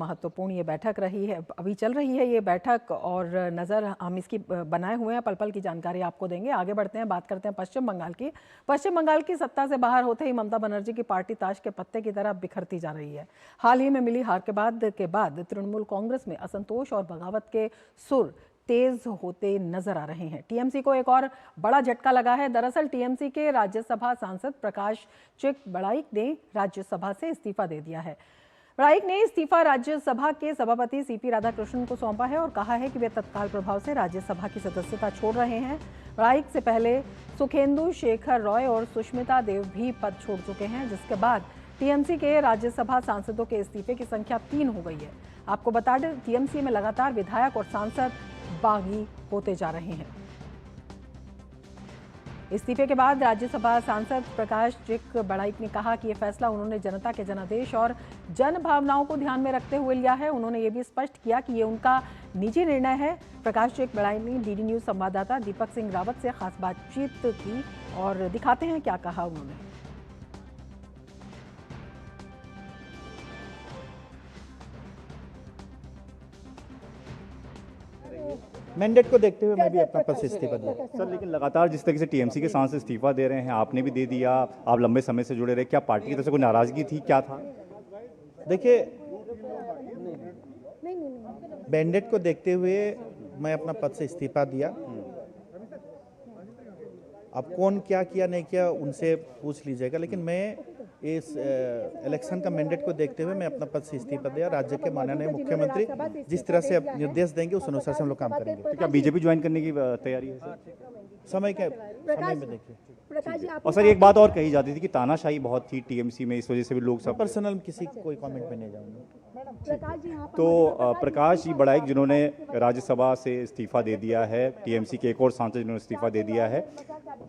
महत्वपूर्ण ये बैठक रही है, अभी चल रही है ये बैठक और नज़र हम इसकी बनाए हुए हैं, पल पल की जानकारी आपको देंगे। आगे बढ़ते हैं, बात करते हैं पश्चिम बंगाल की। पश्चिम बंगाल की सत्ता से बाहर होते ही ममता बनर्जी की पार्टी ताश के पत्ते की तरह बिखरती जा रही है। हाल ही में मिली हार के बाद तृणमूल कांग्रेस में असंतोष और बगावत के सुर तेज होते नजर आ रहे हैं। टीएमसी को एक और बड़ा झटका लगा है। दरअसल टीएमसी के राज्यसभा सांसद प्रकाश चिक-बड़ाइक ने राज्यसभा से इस्तीफा दे दिया है। बड़ाइक ने इस्तीफा राज्यसभा के सभापति सीपी राधाकृष्णन को सौंपा है और कहा है कि वे तत्काल प्रभाव से राज्यसभा की सदस्यता छोड़ रहे हैं। बड़ाइक से पहले सुखेंदु शेखर रॉय और सुष्मिता देव भी पद छोड़ चुके हैं, जिसके बाद टीएमसी के राज्यसभा सांसदों के इस्तीफे की संख्या 3 हो गई है। आपको बता दें, टीएमसी में लगातार विधायक और सांसद बागी होते जा रहे हैं। इस्तीफे के बाद राज्यसभा सांसद प्रकाश चिक-बड़ाइक ने कहा कि यह फैसला उन्होंने जनता के जनादेश और जन भावनाओं को ध्यान में रखते हुए लिया है। उन्होंने ये भी स्पष्ट किया कि ये उनका निजी निर्णय है। प्रकाश चिक-बड़ाइक ने डीडी न्यूज संवाददाता दीपक सिंह रावत से खास बातचीत की और दिखाते हैं क्या कहा उन्होंने। मैंडेट को देखते हुए मैं भी अपना पद से इस्तीफा दिया। सर, लेकिन लगातार जिस तरीके से टीएमसी के सांसद इस्तीफा दे रहे हैं, आपने भी दे दिया, आप लंबे समय से जुड़े रहे, क्या पार्टी की तरफ से कोई नाराजगी थी, क्या था? देखिए, मैंडेट को देखते हुए मैं अपना पद से इस्तीफा दिया। अब कौन क्या किया नहीं किया उनसे पूछ लीजिएगा, लेकिन मैं इस इलेक्शन का मैंडेट को देखते हुए मैं अपना पद से इस्तीफा दिया। राज्य के माननीय मुख्यमंत्री जिस तरह से निर्देश देंगे उस अनुसार से हम लोग काम करेंगे। तो क्या बीजेपी ज्वाइन करने की तैयारी है सर? समय में देखिए। और सर, एक बात और कही जाती थी कि तानाशाही बहुत थी टीएमसी में, इस वजह से भी लोग सब पर्सनल किसी कोई कमेंट में नहीं जाऊंगा। तो प्रकाश जी बड़ाइक जिन्होंने राज्यसभा से इस्तीफा दे दिया है, टीएमसी के एक और सांसद जिन्होंने इस्तीफा दे दिया है,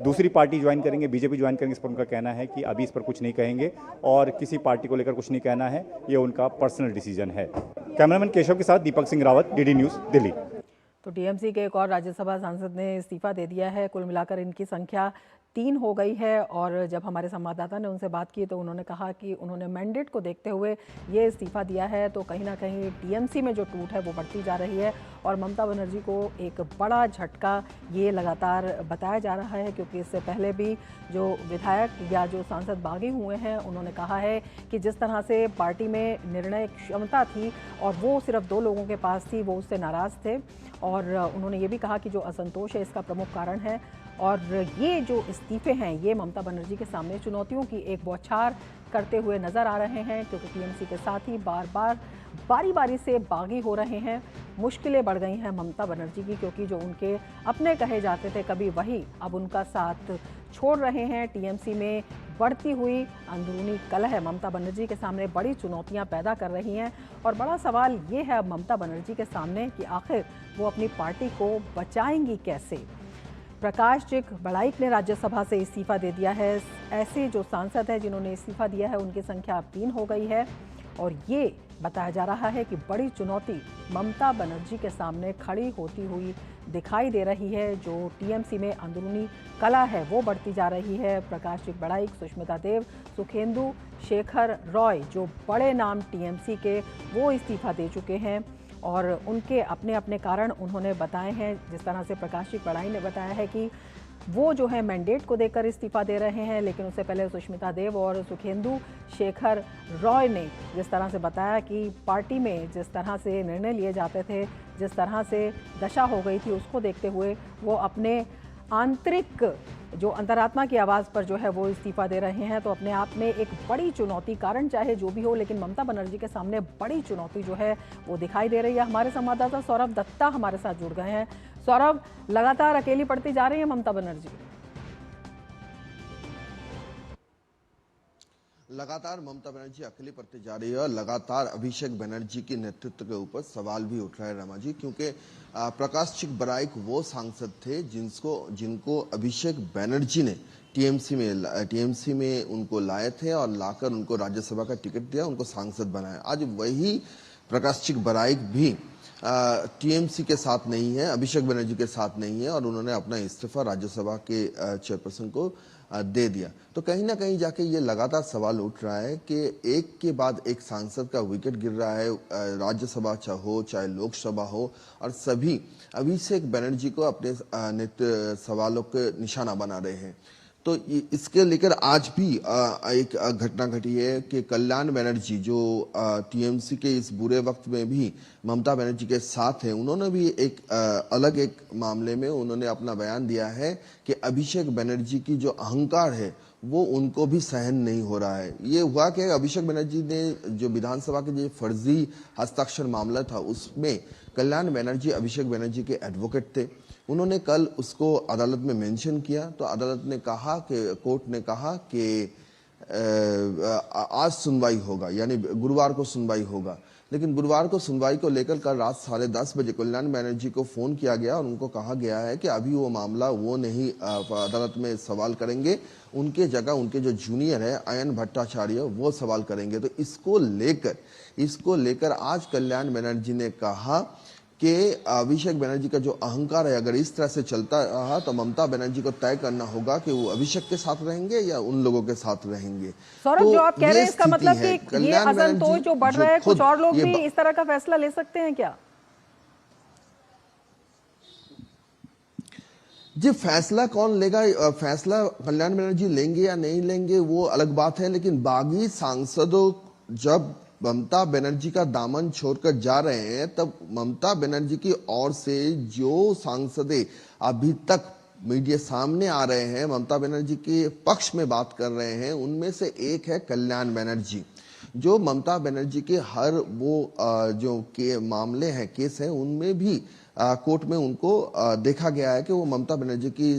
दूसरी पार्टी ज्वाइन करेंगे, बीजेपी ज्वाइन करेंगे, इस पर उनका कहना है कि अभी इस पर कुछ नहीं कहेंगे और किसी पार्टी को लेकर कुछ नहीं कहना है, ये उनका पर्सनल डिसीजन है। कैमरामैन केशव के साथ दीपक सिंह रावत, डीडी न्यूज़, दिल्ली। तो टीएमसी के एक और राज्यसभा सांसद ने इस्तीफा दे दिया है। कुल मिलाकर इनकी संख्या 3 हो गई है और जब हमारे संवाददाता ने उनसे बात की तो उन्होंने कहा कि उन्होंने मैंडेट को देखते हुए ये इस्तीफा दिया है। तो कहीं ना कहीं टीएमसी में जो टूट है वो बढ़ती जा रही है और ममता बनर्जी को एक बड़ा झटका ये लगातार बताया जा रहा है, क्योंकि इससे पहले भी जो विधायक या जो सांसद बागी हुए हैं उन्होंने कहा है कि जिस तरह से पार्टी में निर्णय क्षमता थी और वो सिर्फ 2 लोगों के पास थी, वो उससे नाराज़ थे। और उन्होंने ये भी कहा कि जो असंतोष है इसका प्रमुख कारण है और ये जो इस्तीफे हैं ये ममता बनर्जी के सामने चुनौतियों की एक बौछार करते हुए नजर आ रहे हैं, क्योंकि टीएमसी के साथ ही बारी बारी से बागी हो रहे हैं। मुश्किलें बढ़ गई हैं ममता बनर्जी की, क्योंकि जो उनके अपने कहे जाते थे कभी वही अब उनका साथ छोड़ रहे हैं। टीएमसी में बढ़ती हुई अंदरूनी कलह ममता बनर्जी के सामने बड़ी चुनौतियां पैदा कर रही हैं और बड़ा सवाल ये है अब ममता बनर्जी के सामने कि आखिर वो अपनी पार्टी को बचाएंगी कैसे। प्रकाश चिक-बड़ाइक ने राज्यसभा से इस्तीफा दे दिया है। ऐसे जो सांसद हैं जिन्होंने इस्तीफा दिया है उनकी संख्या अब 3 हो गई है और ये बताया जा रहा है कि बड़ी चुनौती ममता बनर्जी के सामने खड़ी होती हुई दिखाई दे रही है। जो टीएमसी में अंदरूनी कला है वो बढ़ती जा रही है। प्रकाश चिक-बड़ाइक, सुष्मिता देव, सुखेंदु शेखर रॉय, जो बड़े नाम टीएमसी के, वो इस्तीफा दे चुके हैं और उनके अपने अपने कारण उन्होंने बताए हैं। जिस तरह से प्रकाश चिक-बड़ाइक ने बताया है कि वो जो है मैंडेट को देकर इस्तीफा दे रहे हैं, लेकिन उससे पहले सुष्मिता देव और सुखेंदु शेखर रॉय ने जिस तरह से बताया कि पार्टी में जिस तरह से निर्णय लिए जाते थे, जिस तरह से दशा हो गई थी, उसको देखते हुए वो अपने आंतरिक जो अंतरात्मा की आवाज़ पर जो है वो इस्तीफा दे रहे हैं। तो अपने आप में एक बड़ी चुनौती, कारण चाहे जो भी हो, लेकिन ममता बनर्जी के सामने बड़ी चुनौती जो है वो दिखाई दे रही है। हमारे संवाददाता सौरभ दत्ता हमारे साथ जुड़ गए हैं। सौरभ, लगातार अकेली पड़ती जा रही है ममता बनर्जी? लगातार ममता बनर्जी अकेली पड़ती जा रही है और लगातार अभिषेक बनर्जी के नेतृत्व के ऊपर सवाल भी उठ रहा है रमा जी, क्योंकि प्रकाश चिक-बड़ाइक वो सांसद थे जिनको अभिषेक बनर्जी ने टीएमसी में उनको लाए थे और लाकर उनको राज्यसभा का टिकट दिया, उनको सांसद बनाया। आज वही प्रकाश चिक-बड़ाइक भी टीएमसी के साथ नहीं है, अभिषेक बनर्जी के साथ नहीं है और उन्होंने अपना इस्तीफा राज्यसभा के चेयरपर्सन को दे दिया। तो कहीं ना कहीं जाके ये लगातार सवाल उठ रहा है कि एक के बाद एक सांसद का विकेट गिर रहा है, राज्यसभा चाहे हो चाहे लोकसभा हो, और सभी अभिषेक बनर्जी को अपने सवालों के निशाना बना रहे हैं। तो इसके लेकर आज भी एक घटना घटी है कि कल्याण बनर्जी जो टीएमसी के इस बुरे वक्त में भी ममता बनर्जी के साथ हैं, उन्होंने भी एक अलग एक मामले में उन्होंने अपना बयान दिया है कि अभिषेक बनर्जी की जो अहंकार है वो उनको भी सहन नहीं हो रहा है। ये हुआ कि अभिषेक बनर्जी ने जो विधानसभा के जो फर्जी हस्ताक्षर मामला था उसमें कल्याण बनर्जी अभिषेक बनर्जी के एडवोकेट थे। उन्होंने कल उसको अदालत में मेंशन किया तो अदालत ने कहा कि कोर्ट ने कहा कि आज सुनवाई होगा, यानी गुरुवार को सुनवाई होगा। लेकिन गुरुवार को सुनवाई को लेकर कल रात 10:30 बजे कल्याण बनर्जी को फोन किया गया और उनको कहा गया है कि अभी वो मामला वो नहीं अदालत में सवाल करेंगे, उनके जगह उनके जो जूनियर है अयन भट्टाचार्य वो सवाल करेंगे। तो इसको लेकर आज कल्याण बनर्जी ने कहा कि अभिषेक बनर्जी का जो अहंकार है अगर इस तरह से चलता रहा तो ममता बनर्जी को तय करना होगा कि वो अभिषेक के साथ रहेंगे या उन लोगों के साथ रहेंगे। सौरभ, तो जो आप कह रहे हैं इसका मतलब कि ये असंतोष जो बढ़ रहा है, कुछ और लोग भी इस तरह का फैसला ले सकते हैं क्या? जी, फैसला कौन लेगा, फैसला कल्याण बनर्जी लेंगे या नहीं लेंगे वो अलग बात है, लेकिन बागी सांसदों जब ममता बनर्जी का दामन छोड़कर जा रहे हैं तब ममता बनर्जी की ओर से जो सांसदें अभी तक मीडिया सामने आ रहे हैं, ममता बनर्जी के पक्ष में बात कर रहे हैं, उनमें से एक है कल्याण बनर्जी, जो ममता बनर्जी के हर वो जो के मामले हैं, केस हैं, उनमें भी कोर्ट में उनको देखा गया है कि वो ममता बनर्जी की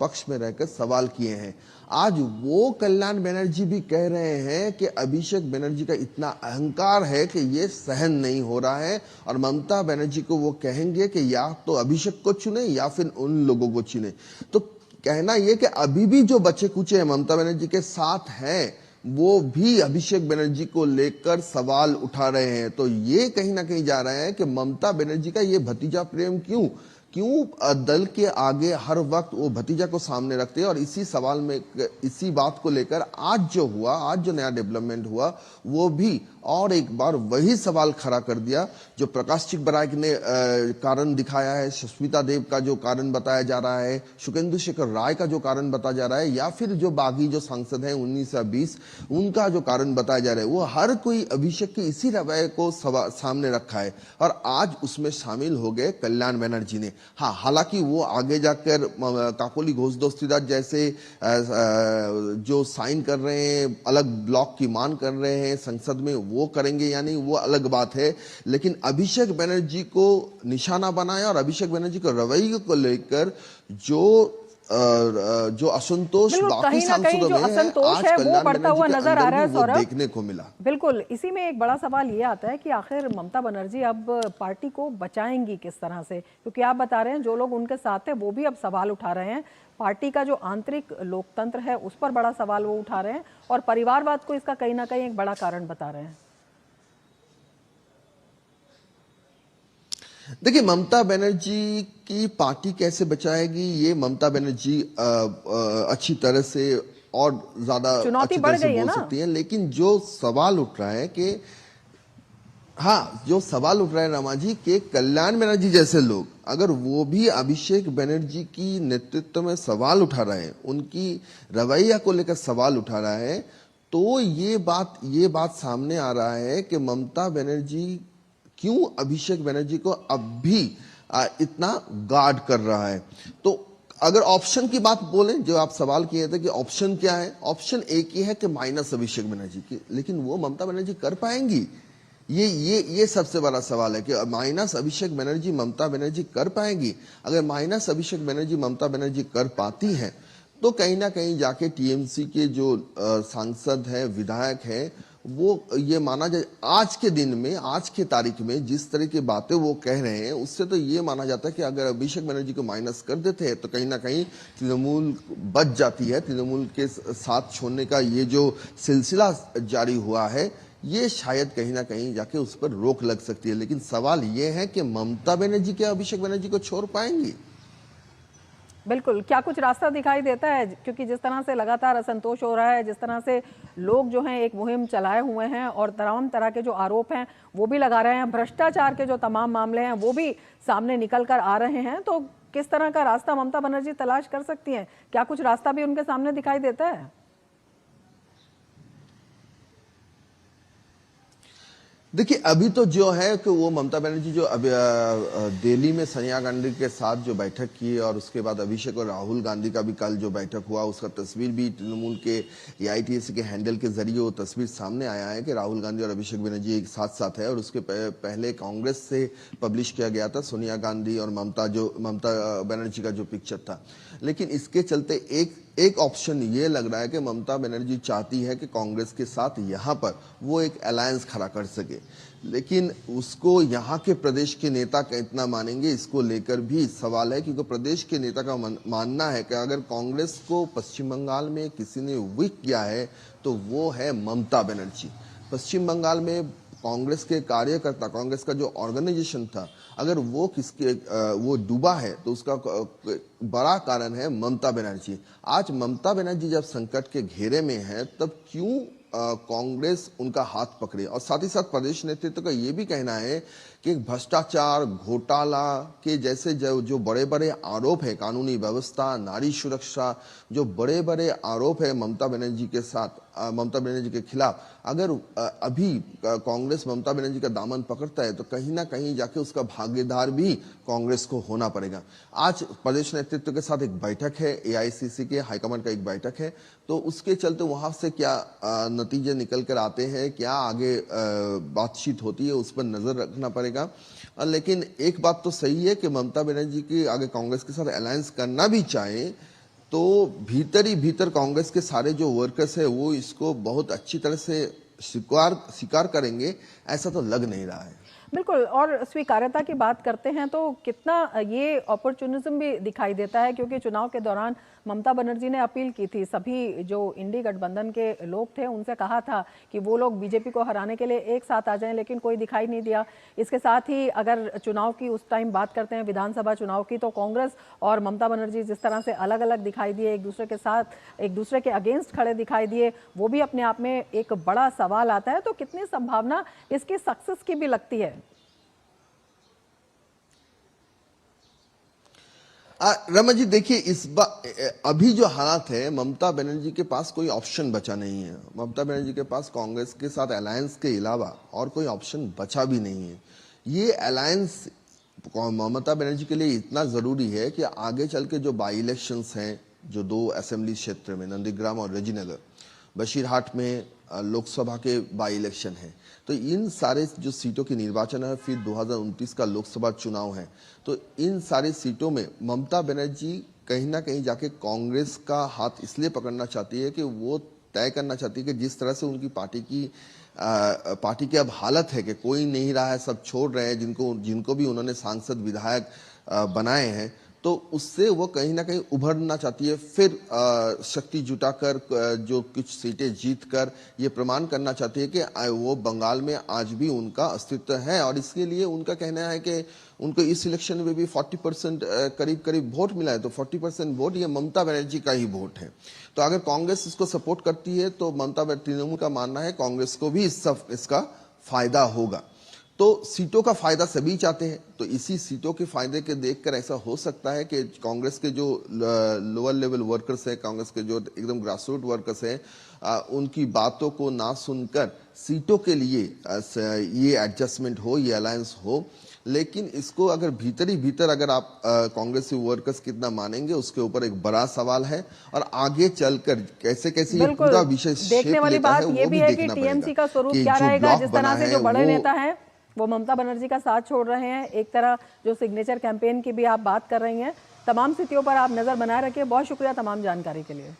पक्ष में रहकर सवाल किए हैं। आज वो कल्याण बनर्जी भी कह रहे हैं कि अभिषेक बनर्जी का इतना अहंकार है कि ये सहन नहीं हो रहा है और ममता बनर्जी को वो कहेंगे कि या तो अभिषेक को चुने या फिर उन लोगों को चुने। तो कहना ये कि अभी भी जो बच्चे कुचे ममता बनर्जी के साथ हैं वो भी अभिषेक बनर्जी को लेकर सवाल उठा रहे हैं। तो ये कहीं ना कहीं जा रहा है कि ममता बनर्जी का ये भतीजा प्रेम क्यों दल के आगे हर वक्त वो भतीजा को सामने रखते हैं। और इसी सवाल में, इसी बात को लेकर आज जो नया डेवलपमेंट हुआ वो भी और एक बार वही सवाल खड़ा कर दिया जो प्रकाश चिकबराय ने कारण दिखाया है, सुष्मिता देव का जो कारण बताया जा रहा है, शुकेंदु शेखर राय का जो कारण बताया जा रहा है, या फिर जो बागी जो सांसद हैं 19 या 20 उनका जो कारण बताया जा रहा है, वो हर कोई अभिषेक के इसी रवैये को सामने रखा है और आज उसमें शामिल हो गए कल्याण बनर्जी ने। हाँ, हालांकि वो आगे जाकर काकोली घोष दस्तीदार जैसे जो साइन कर रहे हैं, अलग ब्लॉक की मांग कर रहे हैं संसद में, वो करेंगे या नहीं वो अलग बात है। लेकिन अभिषेक बनर्जी को निशाना बनाया और अभिषेक बनर्जी के रवैये को लेकर जो असंतोष बाकी सांसदों में है, आज कल्याण बनर्जी के अंदर भी वो देखने को मिला। बिल्कुल, इसी में एक बड़ा सवाल ये आता है कि आखिर ममता बनर्जी अब पार्टी को बचाएंगी किस तरह से, क्योंकि आप बता रहे हैं जो लोग उनके साथ हैं वो भी अब सवाल उठा रहे हैं, पार्टी का जो आंतरिक लोकतंत्र है उस पर बड़ा सवाल वो उठा रहे हैं और परिवारवाद को इसका कहीं ना कहीं एक बड़ा कारण बता रहे हैं। देखिए, ममता बनर्जी की पार्टी कैसे बचाएगी ये ममता बनर्जी अच्छी तरह से और ज्यादा चुनौती बढ़ गई है बोल ना, सकती है। लेकिन जो सवाल उठ रहा है कि जो सवाल उठ रहा है रमा जी के कल्याण बनर्जी जैसे लोग अगर वो भी अभिषेक बनर्जी की नेतृत्व में सवाल उठा रहे हैं, उनकी रवैया को लेकर सवाल उठा रहा है, तो ये बात सामने आ रहा है कि ममता बनर्जी क्यों अभिषेक बनर्जी को अब भी इतना गार्ड कर रहा है। तो अगर ऑप्शन की बात बोलें, जो आप सवाल किए थे कि ऑप्शन क्या है, ऑप्शन एक ही है कि माइनस अभिषेक बनर्जी की, लेकिन वो ममता बनर्जी कर पाएंगी? ये सबसे बड़ा सवाल है कि माइनस अभिषेक बनर्जी ममता बनर्जी कर पाएंगी। अगर माइनस अभिषेक बनर्जी ममता बनर्जी कर पाती हैं तो कहीं ना कहीं जाके टीएमसी के जो सांसद हैं, विधायक हैं, वो ये माना जाए आज के दिन में, आज के तारीख में जिस तरह की बातें वो कह रहे हैं उससे तो ये माना जाता है कि अगर अभिषेक बनर्जी को माइनस कर देते हैं तो कहीं ना कहीं तृणमूल बच जाती है। तृणमूल के साथ छोड़ने का ये जो सिलसिला जारी हुआ है ये शायद कहीं ना कहीं जाके उस पर रोक लग सकती है। लेकिन सवाल ये है कि ममता बनर्जी क्या अभिषेक बनर्जी को छोड़ पाएंगी? बिल्कुल, क्या कुछ रास्ता दिखाई देता है? क्योंकि जिस तरह से लगातार असंतोष हो रहा है, जिस तरह से लोग जो हैं एक मुहिम चलाए हुए हैं और तमाम तरह के जो आरोप हैं वो भी लगा रहे हैं, भ्रष्टाचार के जो तमाम मामले हैं वो भी सामने निकल कर आ रहे हैं, तो किस तरह का रास्ता ममता बनर्जी तलाश कर सकती हैं? क्या कुछ रास्ता भी उनके सामने दिखाई देता है? देखिए अभी तो जो है कि वो ममता बनर्जी जो अभी दिल्ली में सोनिया गांधी के साथ जो बैठक की और उसके बाद अभिषेक और राहुल गांधी का भी कल जो बैठक हुआ उसका तस्वीर भी तृणमूल के एआईटीएसी के हैंडल के जरिए वो तस्वीर सामने आया है कि राहुल गांधी और अभिषेक बनर्जी एक साथ साथ है। और उसके पहले कांग्रेस से पब्लिश किया गया था सोनिया गांधी और ममता बनर्जी का जो पिक्चर था। लेकिन इसके चलते एक ऑप्शन ये लग रहा है कि ममता बनर्जी चाहती है कि कांग्रेस के साथ यहाँ पर वो एक अलायंस खड़ा कर सके, लेकिन उसको यहाँ के प्रदेश के नेता कितना मानेंगे इसको लेकर भी सवाल है, क्योंकि प्रदेश के नेता का मानना है कि अगर कांग्रेस को पश्चिम बंगाल में किसी ने वीक किया है तो वो है ममता बनर्जी। पश्चिम बंगाल में कांग्रेस के कार्यकर्ता, कांग्रेस का जो ऑर्गेनाइजेशन था, अगर वो वो डूबा है तो उसका बड़ा कारण है ममता बनर्जी। आज ममता बनर्जी जब संकट के घेरे में है तब क्यों कांग्रेस उनका हाथ पकड़े। और साथ ही साथ प्रदेश नेतृत्व का ये भी कहना है कि भ्रष्टाचार, घोटाला के जैसे जो बड़े बड़े आरोप है, कानूनी व्यवस्था, नारी सुरक्षा, जो बड़े बड़े आरोप है ममता बनर्जी के साथ, ममता बनर्जी के खिलाफ, अगर अभी कांग्रेस ममता बनर्जी का दामन पकड़ता है तो कहीं ना कहीं जाके उसका भागीदार भी कांग्रेस को होना पड़ेगा। आज प्रदेश नेतृत्व के साथ एक बैठक है, एआईसीसी के हाईकमान का एक बैठक है, तो उसके चलते वहां से क्या नतीजे निकल कर आते हैं, क्या आगे बातचीत होती है, उस पर नजर रखना पड़ेगा। लेकिन एक बात तो सही है कि ममता बनर्जी की आगे कांग्रेस के साथ अलायंस करना भी चाहे तो भीतर ही भीतर कांग्रेस के सारे जो वर्कर्स है वो इसको बहुत अच्छी तरह से स्वीकार करेंगे, ऐसा तो लग नहीं रहा है। बिल्कुल, और स्वीकार्यता की बात करते हैं तो कितना ये अपॉर्चुनिज्म भी दिखाई देता है, क्योंकि चुनाव के दौरान ममता बनर्जी ने अपील की थी, सभी जो इंडी गठबंधन के लोग थे उनसे कहा था कि वो लोग बीजेपी को हराने के लिए एक साथ आ जाएं, लेकिन कोई दिखाई नहीं दिया। इसके साथ ही अगर चुनाव की उस टाइम बात करते हैं विधानसभा चुनाव की, तो कांग्रेस और ममता बनर्जी जिस तरह से अलग अलग दिखाई दिए, एक दूसरे के साथ, एक दूसरे के अगेंस्ट खड़े दिखाई दिए, वो भी अपने आप में एक बड़ा सवाल आता है। तो कितनी संभावना इसकी सक्सेस की भी लगती है? रमा जी देखिए, इस बार अभी जो हालात है, ममता बनर्जी के पास कोई ऑप्शन बचा नहीं है। ममता बनर्जी के पास कांग्रेस के साथ अलायंस के अलावा और कोई ऑप्शन बचा भी नहीं है। ये अलायंस ममता बनर्जी के लिए इतना जरूरी है कि आगे चल के जो बाई इलेक्शंस हैं, जो 2 असेंबली क्षेत्र में नंदीग्राम और रजनीनगर, बशीरहाट में लोकसभा के बाई इलेक्शन है, तो इन सारे जो सीटों की निर्वाचन है, फिर 2029 का लोकसभा चुनाव है, तो इन सारी सीटों में ममता बनर्जी कहीं ना कहीं जाके कांग्रेस का हाथ इसलिए पकड़ना चाहती है कि वो तय करना चाहती है कि जिस तरह से उनकी पार्टी की अब हालत है कि कोई नहीं रहा है, सब छोड़ रहे हैं, जिनको भी उन्होंने सांसद विधायक बनाए हैं, तो उससे वो कहीं ना कहीं उभरना चाहती है। फिर शक्ति जुटाकर जो कुछ सीटें जीतकर ये प्रमाण करना चाहती है कि वो बंगाल में आज भी उनका अस्तित्व है। और इसके लिए उनका कहना है कि उनको इस इलेक्शन में भी 40% करीब वोट मिला है, तो 40% वोट ये ममता बनर्जी का ही वोट है। तो अगर कांग्रेस इसको सपोर्ट करती है तो तृणमूल का मानना है कांग्रेस को भी इसका फायदा होगा। तो सीटों का फायदा सभी चाहते हैं, तो इसी सीटों के फायदे के देखकर ऐसा हो सकता है कि कांग्रेस के जो लोअर लेवल वर्कर्स हैं, कांग्रेस के जो एकदम ग्रासरूट वर्कर्स हैं, उनकी बातों को ना सुनकर सीटों के लिए ये एडजस्टमेंट हो, ये अलायंस हो। लेकिन इसको अगर भीतर ही भीतर अगर आप कांग्रेसी वर्कर्स कितना मानेंगे, उसके ऊपर एक बड़ा सवाल है। और आगे चलकर कैसे कैसे ये पूरा विषय देखने वाली बात ये भी है कि टीएमसी का स्वरूप क्या रहेगा। जिस तरह से जो बड़े नेता हैं वो ममता बनर्जी का साथ छोड़ रहे हैं, एक तरह जो सिग्नेचर कैंपेन की भी आप बात कर रही हैं, तमाम स्थितियों पर आप नजर बनाए रखिए। बहुत शुक्रिया तमाम जानकारी के लिए।